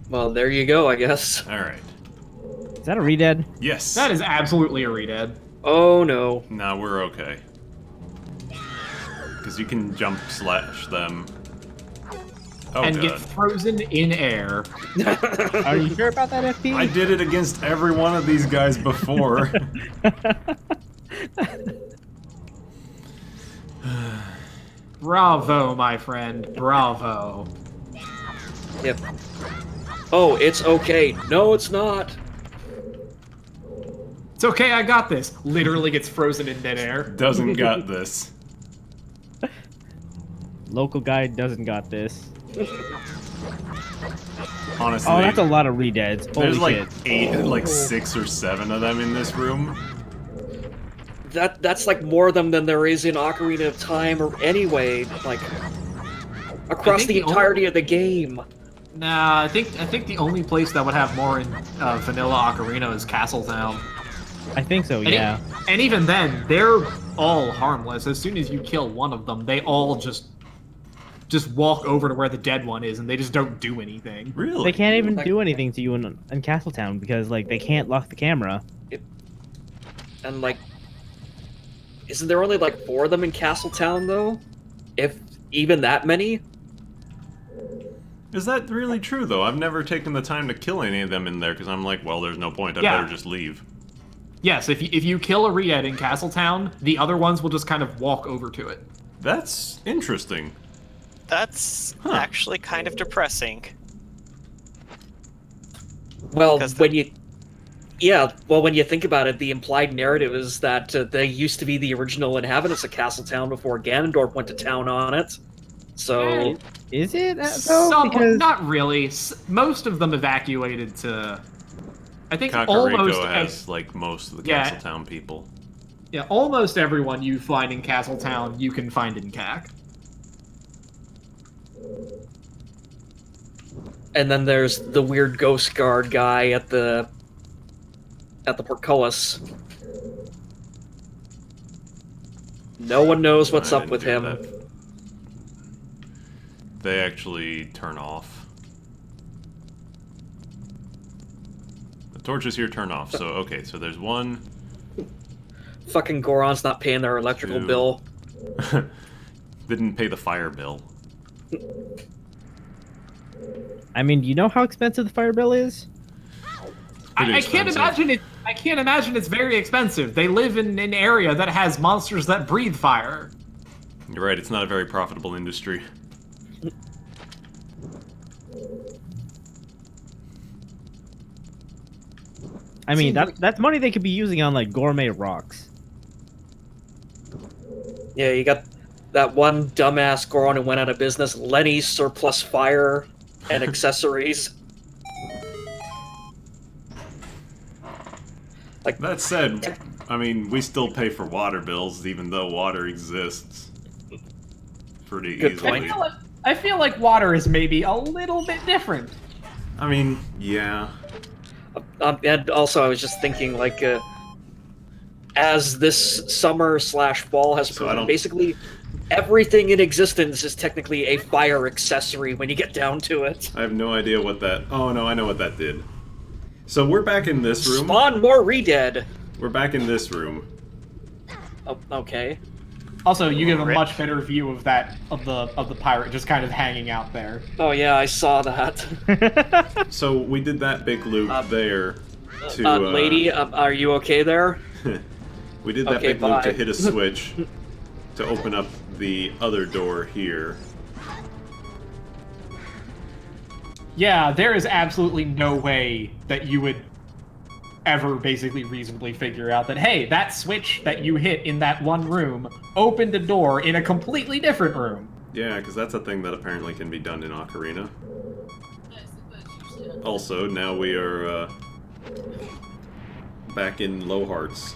Well, there you go, I guess. Alright. Is that a redead? Yes. That is absolutely a redead. Oh no. Nah, we're okay. Because you can jump slash them. Oh, And God. get frozen in air. Are you sure about that, FP? I did it against every one of these guys before. Bravo, my friend. Bravo. Yep. Oh, it's okay. No, it's not. It's okay, I got this. Literally gets frozen in midair. Doesn't got this. Local guy doesn't got this. Honestly. Oh, that's a lot of redeads. There's Holy like shit. like 6 or 7 of them in this room. That's like more of them than there is in Ocarina of Time or anyway, like across think the the entirety of the game. Nah, I think the only place that would have more in vanilla Ocarina is Castletown. I think so, yeah. And even then, they're all harmless. As soon as you kill one of them, they all just walk over to where the dead one is, and they just don't do anything. Really? They can't even do anything to you in Castletown because, like, they can't lock the camera. And like, isn't there only like 4 of them in Castletown though? If even that many? Is that really true, though? I've never taken the time to kill any of them in there, because I'm like, well, there's no point. I better just leave. Yes, if you kill a Reed in Castletown, the other ones will just kind of walk over to it. That's interesting. That's actually kind of depressing. Well, when you... Yeah, well, when you think about it, the implied narrative is that they used to be the original inhabitants of Castletown before Ganondorf went to town on it. So... Is it? Some, not really. Most of them evacuated to... I think Kakariko almost... has, like, most of the Yeah. Castletown people. Yeah, almost everyone you find in Castletown, you can find in CAC. And then there's the weird ghost guard guy at the portcullis. No one knows what's up with him. They actually turn off. The torches here turn off, so okay, so there's one. Fucking Goron's not paying their electrical 2. bill. Didn't pay the fire bill. I mean, do you know how expensive the fire bill is? I can't imagine it. I can't imagine it's very expensive. They live in an area that has monsters that breathe fire. You're right, it's not a very profitable industry. I mean, that's money they could be using on, like, gourmet rocks. Yeah, you got that one dumbass Goron who went out of business, Lenny's surplus fire and accessories. Like, that said, I mean, we still pay for water bills, even though water exists. Pretty Good easily. point. I feel like water is maybe a little bit different. I mean, yeah. and also I was just thinking, like, as this summer/fall has proven, basically everything in existence is technically a fire accessory when you get down to it. I have no idea what that... Oh, no, I know what that did. So we're back in this room. Spawn more Redead! We're back in this room. Oh, okay. Also, you get a much better view of the pirate just kind of hanging out there. Oh yeah, I saw that. So we did that big loop there to... lady, are you okay there? We did that big loop to hit a switch to open up the other door here. Yeah, there is absolutely no way that you would ever basically reasonably figure out that, hey, that switch that you hit in that one room opened a door in a completely different room. Yeah, because that's a thing that apparently can be done in Ocarina. Also, now we are back in Low Hearts.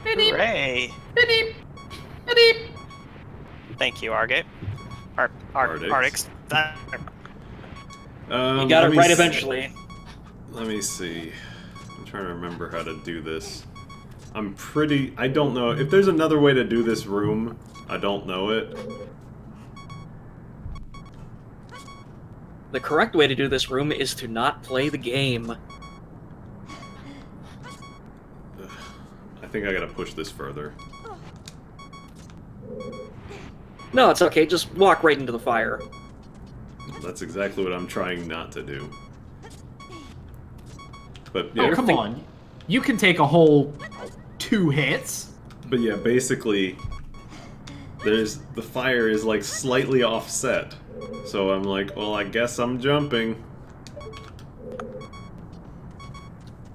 Hooray! Thank you, Argate. Artix. You got it right eventually. Let me see. I'm trying to remember how to do this. I don't know. If there's another way to do this room, I don't know it. The correct way to do this room is to not play the game. I think I gotta push this further. No, it's okay. Just walk right into the fire. That's exactly what I'm trying not to do. But yeah, Oh, come on. You can take a whole 2 hits. But yeah, basically, the fire is like slightly offset. So I'm like, well, I guess I'm jumping.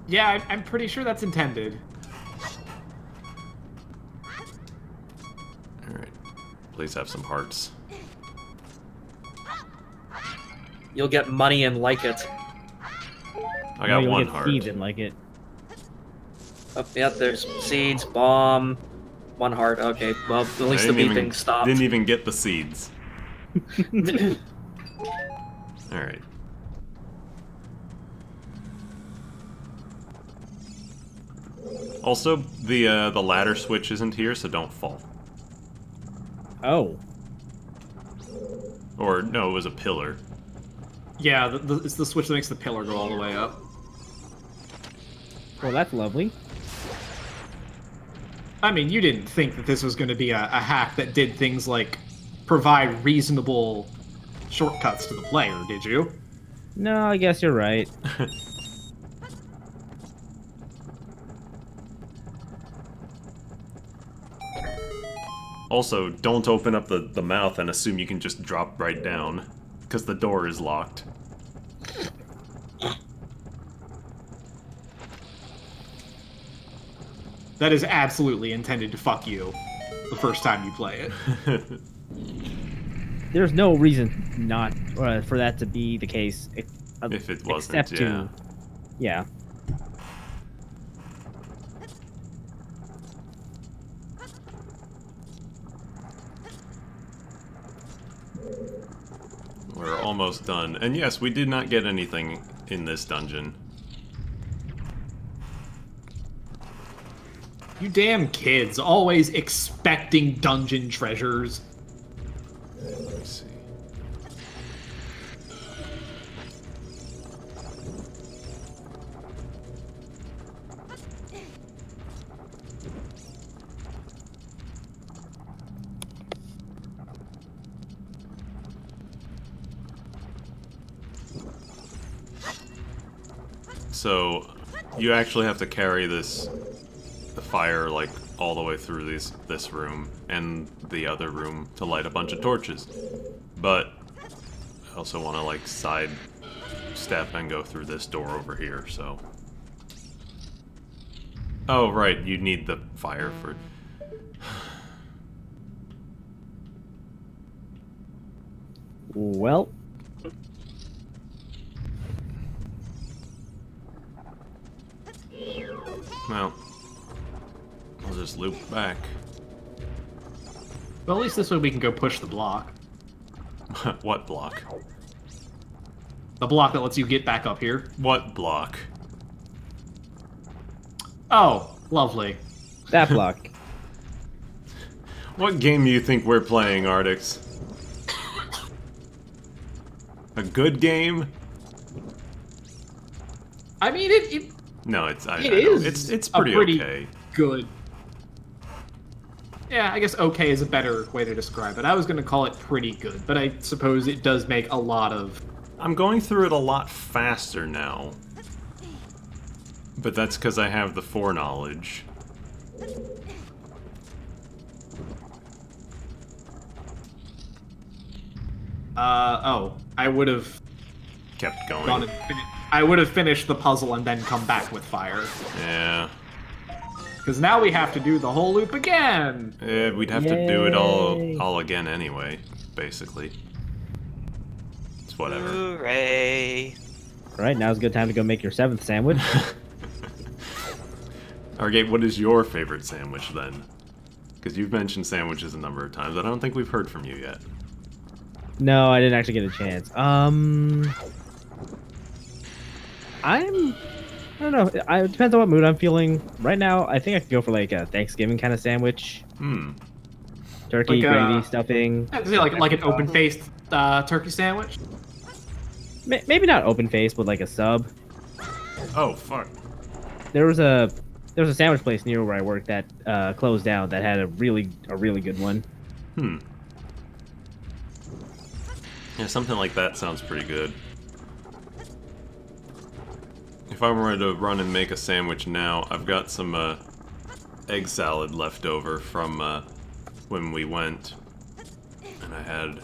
Yeah, I'm pretty sure that's intended. Alright. Please have some hearts. You'll get money and like it. I got You'll 1 get heart. seeds and like it. Oh, yeah, there's seeds, bomb, 1 heart. Okay, well, at least the beeping stopped. Didn't even get the seeds. Alright. Also, the ladder switch isn't here, so don't fall. Oh. Or, no, it was a pillar. Yeah, it's the switch that makes the pillar go all the way up. Well, that's lovely. I mean, you didn't think that this was going to be a hack that did things like provide reasonable shortcuts to the player, did you? No, I guess you're right. Also, don't open up the mouth and assume you can just drop right down, because the door is locked. That is absolutely intended to fuck you the first time you play it. There's no reason not for that to be the case. If it wasn't, except to, yeah. We're almost done. And yes, we did not get anything in this dungeon. You damn kids, always expecting dungeon treasures. Let me see. So, you actually have to carry the fire, like, all the way through this room and the other room to light a bunch of torches. But I also want to, like, side step and go through this door over here, so... Oh, right, you need the fire for... Well, Well, I'll just loop back. Well, at least this way we can go push the block. What block? The block that lets you get back up here. What block? Oh, lovely. that block. What game do you think we're playing, Ardix? A good game? I mean, it No, it's I It know. is It's a pretty okay. good. Yeah, I guess okay is a better way to describe it. I was going to call it pretty good, but I suppose it does make a lot of... I'm going through it a lot faster now. But that's because I have the foreknowledge. Oh, I would have Kept gone going. and I would have finished the puzzle and then come back with fire. Yeah. Because now we have to do the whole loop again! We'd have to do it Yay. all again anyway, basically. It's whatever. Hooray. Right, now's a good time to go make your 7th sandwich. Argate, what is your favorite sandwich then? Because you've mentioned sandwiches a number of times. I don't think we've heard from you yet. No, I didn't actually get a chance. I don't know. It depends on what mood I'm feeling. Right now, I think I could go for like a Thanksgiving kind of sandwich. Like Turkey, gravy, stuffing. I'd say like an open-faced turkey sandwich. maybe not open face, but like a sub. Oh, fuck. There was a sandwich place near where I worked that closed down that had a really good one. Yeah, something like that sounds pretty good. If I were to run and make a sandwich now, I've got some egg salad left over from when we went. And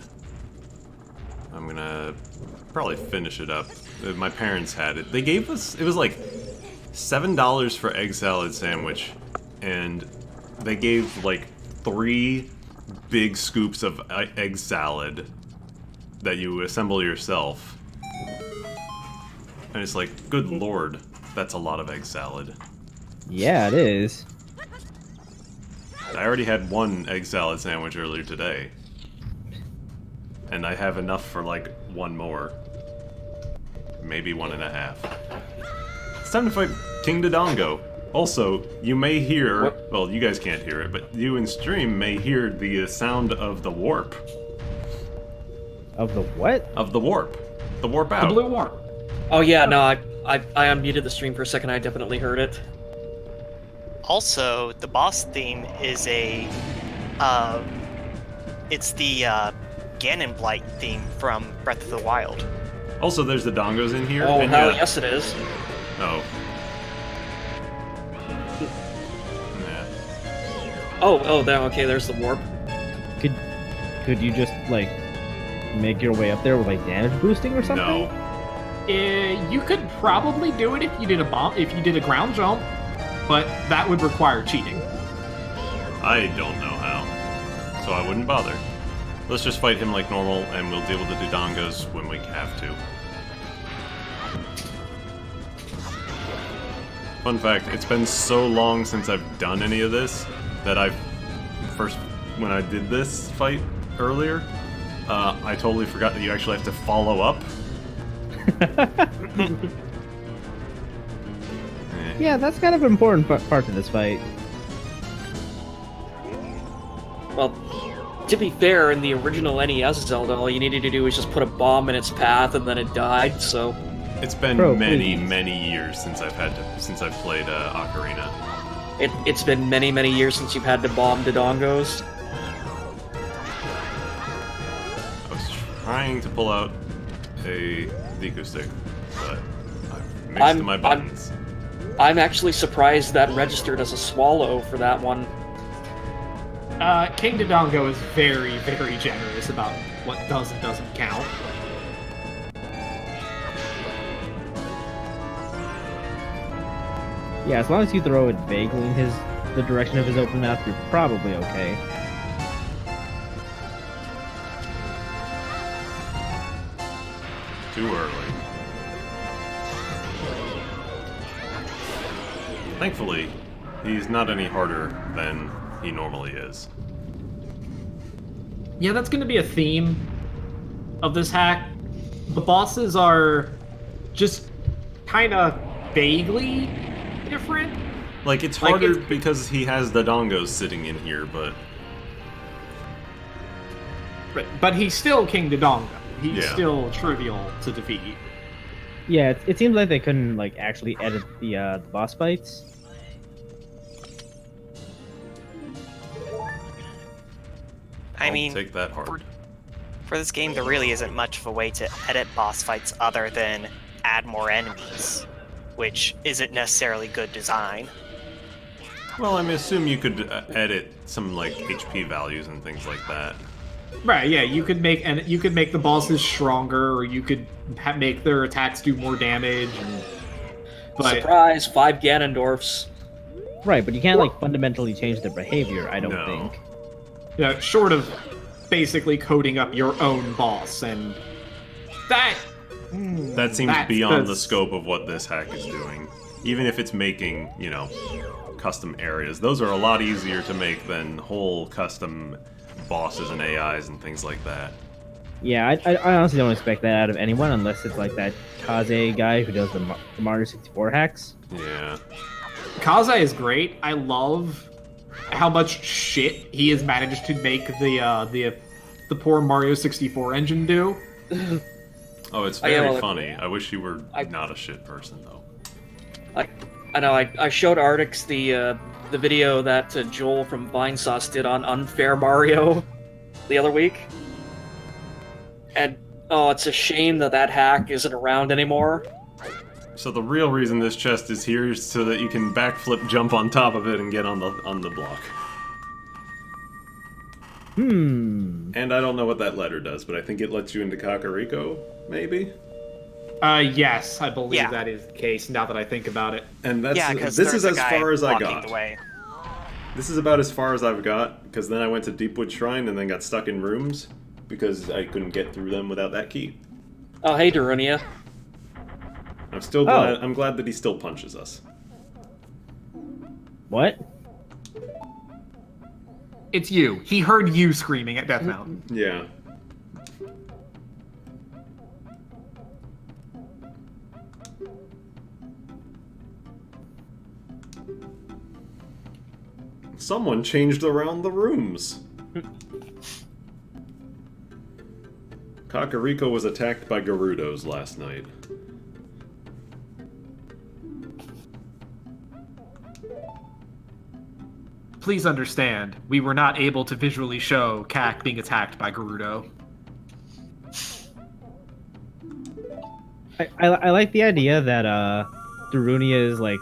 I'm gonna probably finish it up. My parents had it. They gave us, it was like $7 for egg salad sandwich. And they gave like 3 big scoops of egg salad that you assemble yourself. And it's like, good lord, that's a lot of egg salad. Yeah, it is. I already had 1 egg salad sandwich earlier today. And I have enough for like 1 more. Maybe 1.5. It's time to fight King Dodongo. Also, you may hear, well, you guys can't hear it, but you in stream may hear the sound of the warp. Of the what? Of the warp. The warp out. The blue warp. Oh yeah, no, I unmuted the stream for a second. I definitely heard it. Also, the boss theme is it's the Ganon Blight theme from Breath of the Wild. Also, there's the Dongos in here. Oh, and hell yes it is. Oh. Yeah. Oh, there. Okay, there's the warp. Could you just like make your way up there with like damage boosting or something? No. You could probably do it if you did a ground jump, but that would require cheating. I don't know how. So I wouldn't bother. Let's just fight him like normal, and we'll deal with the Dodongos when we have to. Fun fact, it's been so long since I've done any of this, that when I did this fight earlier, I totally forgot that you actually have to follow up. Yeah, that's kind of an important part to this fight. Well, to be fair, in the original NES Zelda, all you needed to do was just put a bomb in its path, and then it died. So It's been many years since I've played Ocarina. it's been many years since you've had to bomb Dodongos. I was trying to pull out a Deku stick, but I've mixed my buttons. I'm actually surprised that registered as a swallow for that one. King Dodongo is very generous about what does and doesn't count. Yeah, as long as you throw it vaguely in the direction of his open mouth, you're probably okay. Too early. Thankfully, he's not any harder than he normally is. Yeah, that's going to be a theme of this hack. The bosses are just kind of vaguely different. Like, it's harder because he has the Dongos sitting in here, but... But he's still King Dodongo. He's Yeah. still trivial to defeat. Yeah, it seems like they couldn't like actually edit the boss fights. I mean, take that hard. for this game, there really isn't much of a way to edit boss fights other than add more enemies, which isn't necessarily good design. Well, I assume you could edit some, like, HP values and things like that. Right? Yeah, you could make the bosses stronger, or you could make their attacks do more damage. But Surprise! 5 Ganondorfs. Right, but you can't like fundamentally change their behavior, I don't No. think. yeah, short of basically coding up your own boss, and that Seems beyond the scope of what this hack is doing. Even if it's making, you know, custom areas, those are a lot easier to make than whole custom bosses and AIs and things like that. Yeah, I honestly don't expect that out of anyone unless it's like that Kaze guy who does the Mario 64 hacks. Yeah. Kaze is great. I love how much shit he has managed to make the poor Mario 64 engine do. Oh, it's very funny. I wish you were not a shit person, though. I know. I showed Artix the video that Joel from Vinesauce did on Unfair Mario the other week, and it's a shame that hack isn't around anymore. So the real reason this chest is here is so that you can backflip, jump on top of it, and get on the block. And I don't know what that letter does, but I think it lets you into Kakariko, maybe? Yes, I believe that is the case, now that I think about it. And this is as far as I got. This is about as far as I've got, because then I went to Deepwood Shrine and then got stuck in rooms, because I couldn't get through them without that key. Oh, hey, Darunia. I'm still glad. I'm glad that he still punches us. What? It's you. He heard you screaming at Death Mountain. Yeah. Someone changed around the rooms. Kakariko was attacked by Gerudos last night. Please understand, we were not able to visually show Kak being attacked by Gerudo. I like the idea that Darunia's like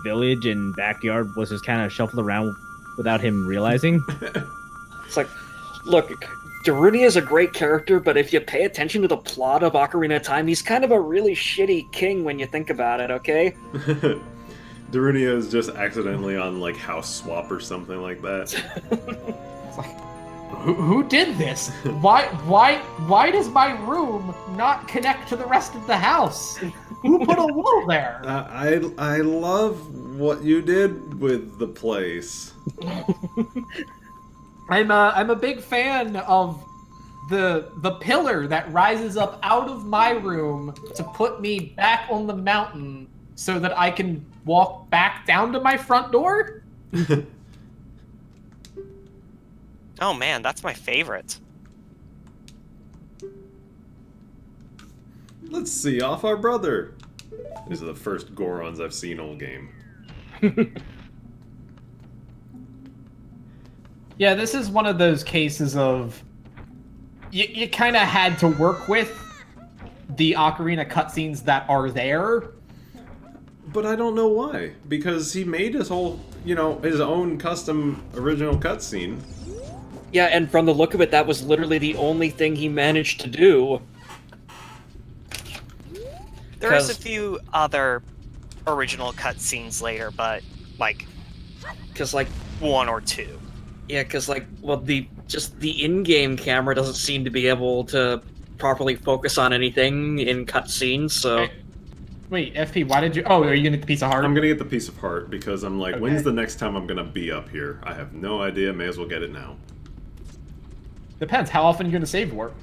village and backyard was just kind of shuffled around without him realizing. It's like, look, Darunia is a great character, but if you pay attention to the plot of Ocarina of Time, he's kind of a really shitty king when you think about it, okay? Darunia is just accidentally on, like, House Swap or something like that. It's like, who did this? Why does my room not connect to the rest of the house? Who put a wall there? I love what you did with the place. I'm a big fan of the pillar that rises up out of my room to put me back on the mountain so that I can walk back down to my front door. Oh man, that's my favorite. Let's see off our brother. These are the first Gorons I've seen all game. Yeah, this is one of those cases of you kind of had to work with the Ocarina cutscenes that are there. But I don't know why. Because he made his whole, his own custom original cutscene. Yeah, and from the look of it, that was literally the only thing he managed to do. There's a few other original cutscenes later, but, because, one or two. Yeah, because, the in-game camera doesn't seem to be able to properly focus on anything in cutscenes, so... Wait, FP, why did you... Oh, are you gonna get the piece of heart? I'm gonna get the piece of heart, because I'm like, when's the next time I'm gonna be up here? I have no idea, may as well get it now. Depends, how often are you gonna save warp?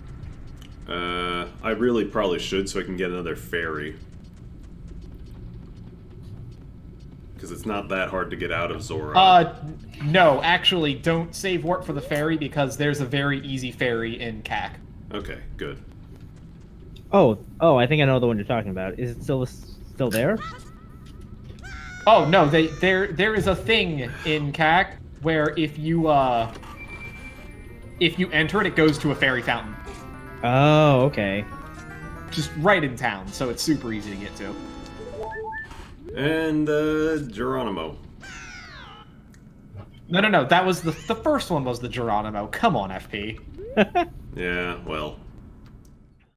I really probably should, so I can get another fairy. Because it's not that hard to get out of Zora. No, actually, don't save warp for the fairy, because there's a very easy fairy in Kak. Okay, good. Oh, I think I know the one you're talking about. Is it still there? Oh no, there is a thing in Kak where if you enter it, it goes to a fairy fountain. Oh, okay. Just right in town, so it's super easy to get to. And Geronimo. No, that was the first one was the Geronimo. Come on, FP. Yeah, well.